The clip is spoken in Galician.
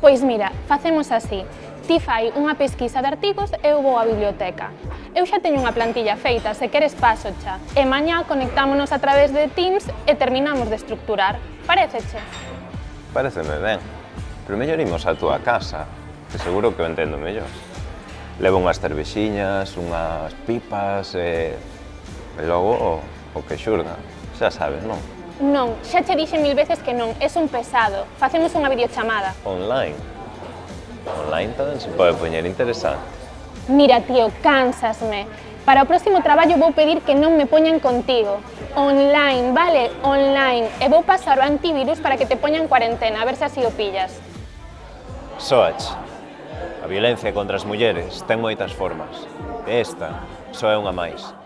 Pois mira, facemos así. Ti fai unha pesquisa de artigos e eu vou á biblioteca. Eu xa teño unha plantilla feita, se queres paso xa. E mañá conectámonos a través de Teams e terminamos de estructurar. Paréceche? Pareceme ben, pero mellor imos á túa casa, que seguro que o entendo mellor. Levo unhas cervexiñas, unhas pipas e logo o que xurga, xa sabes, non? Non, xa che dixe 1000 veces que non, es un pesado. Facemos unha videochamada. Online. Online tamén se pode poñer interesante. Mira, tío, cánsasme. Para o próximo traballo vou pedir que non me poñan contigo. Online, vale? Online. E vou pasar o antivirus para que te poñan cuarentena, a ver se así o pillas. Soach, a violencia contra as mulleres ten moitas formas. E esta só é unha máis.